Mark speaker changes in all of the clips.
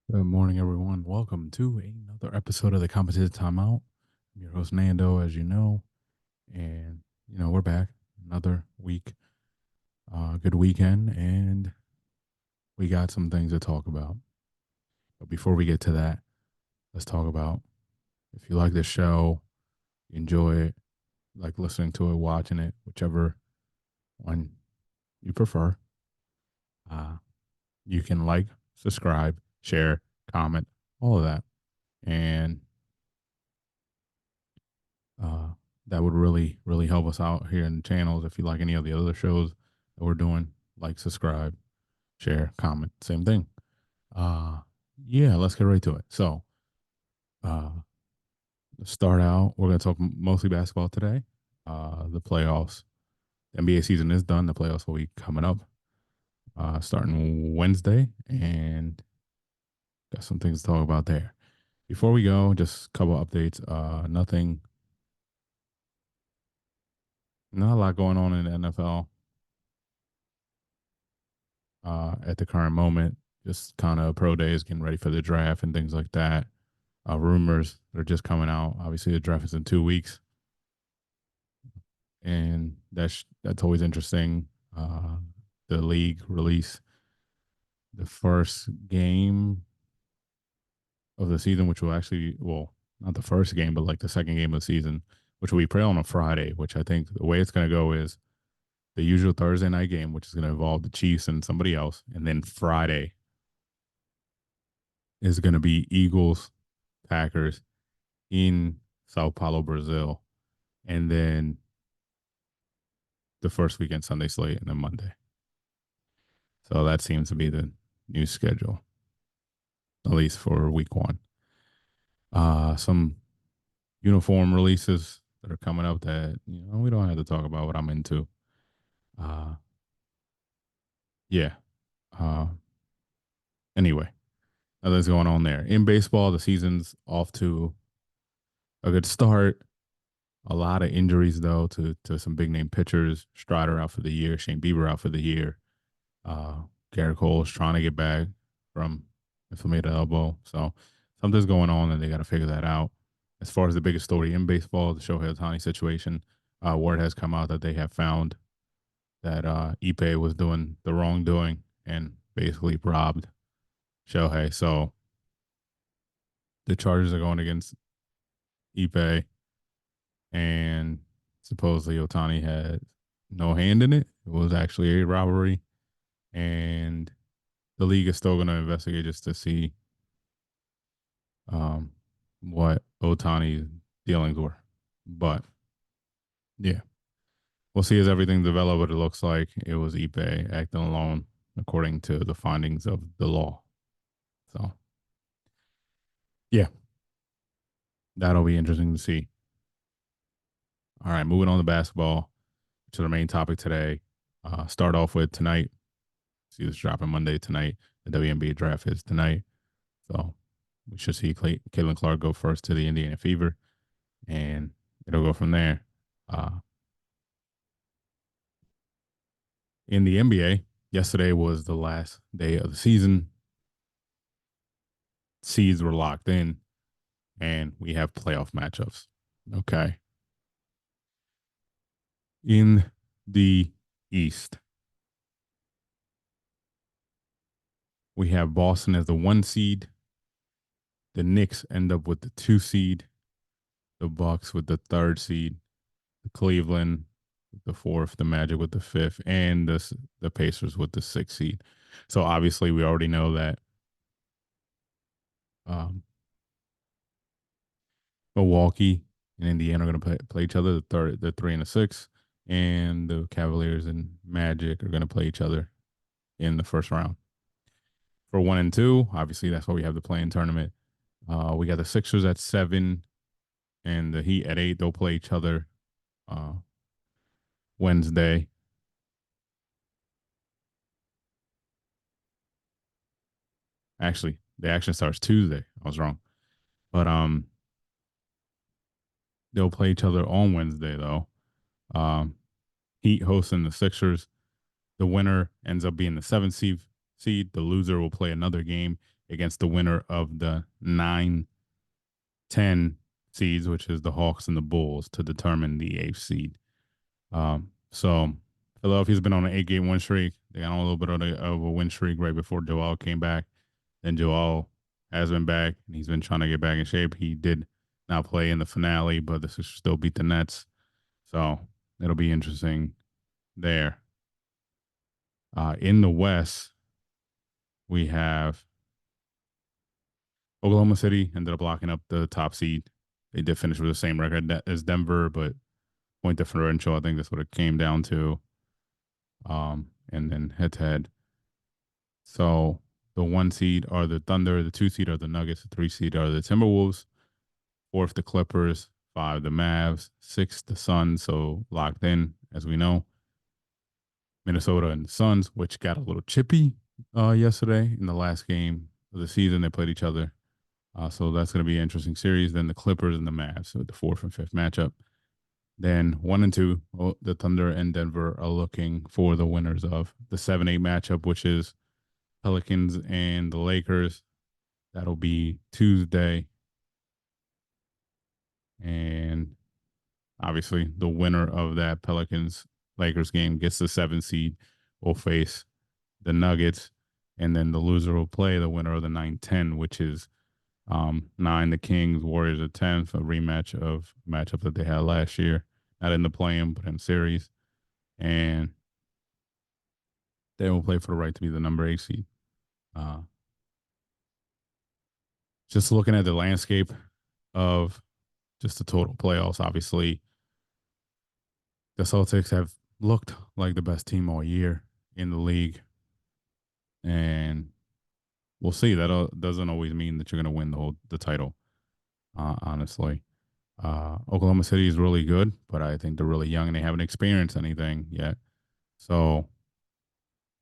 Speaker 1: Good morning, everyone. Welcome to another episode of the Competitive Timeout. I'm your host, Nando, as you know. And, we're back another week, good weekend, and we got some things to talk about. But before we get to that, let's talk about if you like this show, you enjoy it, like listening to it, watching it, whichever one you prefer, uh, you can like, subscribe, share, comment, all of that. And Uh, that would really, really help us out here in the channels. If you like any of the other shows that we're doing, like, subscribe, share, comment, same thing. Uh, yeah, let's get right to it. So, uh, let's start out. We're going to talk mostly basketball today. The playoffs, the NBA season is done. The playoffs will be coming up, starting Wednesday, and got some things to talk about there. Before we go, just a couple updates. Not a lot going on in the NFL. At the current moment. Just kind of pro days, getting ready for the draft and things like that. Rumors that are just coming out. Obviously, the draft is in 2 weeks, and that's always interesting. The league release the first game of the season, which will actually, well, not the first game, but like the second game of the season, which will be played on a Friday. Which I think the way it's going to go is the usual Thursday night game, which is going to involve the Chiefs and somebody else, and then Friday is going to be Eagles, Packers in Sao Paulo, Brazil, and then the first weekend Sunday slate and then Monday. So that seems to be the new schedule, at least for week one. Some uniform releases that are coming up that we don't have to talk about what I'm into. Uh, yeah. Uh, anyway, nothing's going on there. In baseball, the season's off to a good start. A lot of injuries though to some big name pitchers. Strider out for the year. Shane Bieber out for the year. Uh, Garrett Cole's trying to get back from inflamed elbow. So something's going on and they got to figure that out. As far as the biggest story in baseball, the Shohei Ohtani situation, word has come out that they have found that Ipe was doing the wrongdoing and basically robbed Shohei. So the charges are going against Ipe, and supposedly Ohtani had no hand in it. It was actually a robbery, and the league is still going to investigate just to see um, what Otani's dealings were. But yeah, we'll see as everything develops. What it looks like it was Ipe acting alone, according to the findings of the law. So yeah, that'll be interesting to see. All right, moving on to basketball, which is our main topic today. Start off with tonight. See this dropping Monday tonight. The WNBA draft is tonight. So we should see Caitlin Clark go first to the Indiana Fever, and it'll go from there. Uh, in the NBA, yesterday was the last day of the season. Seeds were locked in, and we have playoff matchups. Okay. In the East, we have Boston as the 1 seed. The Knicks end up with the 2 seed. The Bucks with the 3rd seed. The Cleveland with the 4th. The Magic with the 5th, and the Pacers with the 6th seed. So obviously, we already know that um, Milwaukee and Indiana are going to play each other. The 3 and the 6, and the Cavaliers and Magic are going to play each other in the first round. For 1 and 2, obviously that's why we have the playing tournament. We got the Sixers at 7 and the Heat at 8. They'll play each other uh, Wednesday. Actually, the action starts Tuesday. I was wrong, but they'll play each other on Wednesday though. Um, Heat hosting the Sixers. The winner ends up being the 7th seed. The loser will play another game against the winner of the 9-10 seeds, which is the Hawks and the Bulls, to determine the eighth seed. So Philadelphia's been on an 8-game win streak. They got on a little bit of a win streak right before Joel came back. Then Joel has been back, and he's been trying to get back in shape. He did not play in the finale, but the Sixers still beat the Nets. So it'll be interesting there. In the West, we have Oklahoma City ended up locking up the top seed. They did finish with the same record as Denver, but point differential, I think that's what it came down to. And then head to head. So the 1 seed are the Thunder, the 2 seed are the Nuggets, the 3 seed are the Timberwolves, 4th the Clippers, 5 the Mavs, 6 the Suns, so locked in as we know. Minnesota and the Suns, which got a little chippy yesterday in the last game of the season. They played each other. So that's going to be an interesting series. Then the Clippers and the Mavs, so the 4th and 5th matchup. Then 1 and 2, the Thunder and Denver are looking for the winners of the 7-8 matchup, which is Pelicans and the Lakers. That'll be Tuesday. And obviously, the winner of that Pelicans Lakers game gets the 7 seed, will face the Nuggets, and then the loser will play the winner of the 9-10, which is 9 the Kings, Warriors at 10th, a rematch of matchup that they had last year, not in the play-in but in series, and they will play for the right to be the number 8 seed. Just looking at the landscape of just the total playoffs, obviously the Celtics have looked like the best team all year in the league. And we'll see. That doesn't always mean that you're going to win the title, honestly. Oklahoma City is really good, but I think they're really young and they haven't experienced anything yet. So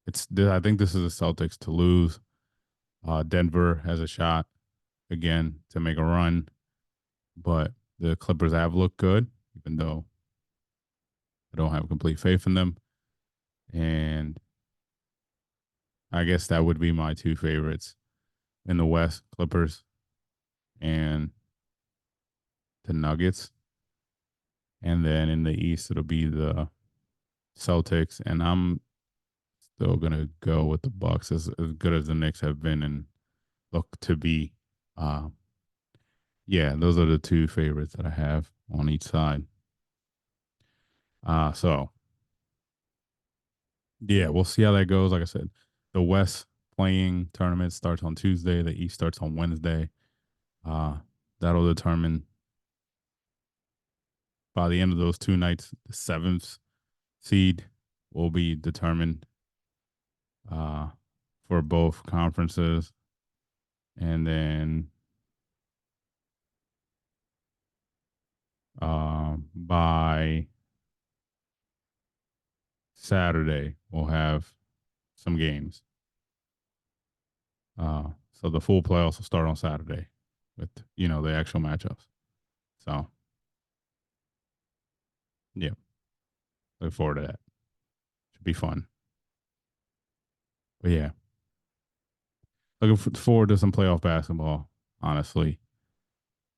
Speaker 1: I think this is the Celtics to lose. Denver has a shot again to make a run, but the Clippers have looked good, even though I don't have complete faith in them. And I guess that would be my 2 favorites in the West, Clippers and the Nuggets. And then in the East, it'll be the Celtics. And I'm still going to go with the Bucks as good as the Knicks have been and look to be. Yeah, those are the 2 favorites that I have on each side. So yeah, we'll see how that goes. Like I said, the West playing tournament starts on Tuesday. The East starts on Wednesday. That'll determine by the end of those 2 nights, the 7th seed will be determined for both conferences. And then by Saturday, we'll have some games. So the full playoffs will start on Saturday with, the actual matchups. So, yeah, look forward to that. Should be fun. But yeah, looking forward to some playoff basketball, honestly.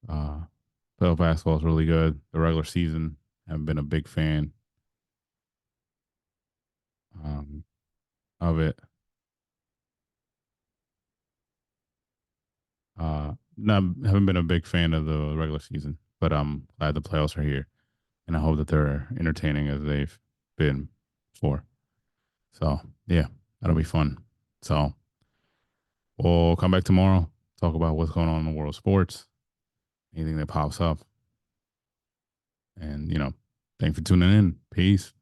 Speaker 1: Playoff basketball is really good. The regular season, I've been a big fan of it. Not haven't been a big fan of the regular season, but I'm glad the playoffs are here, and I hope that they're entertaining as they've been before. So yeah, that'll be fun. So we'll come back tomorrow, talk about what's going on in the world of sports, anything that pops up, and thanks for tuning in. Peace.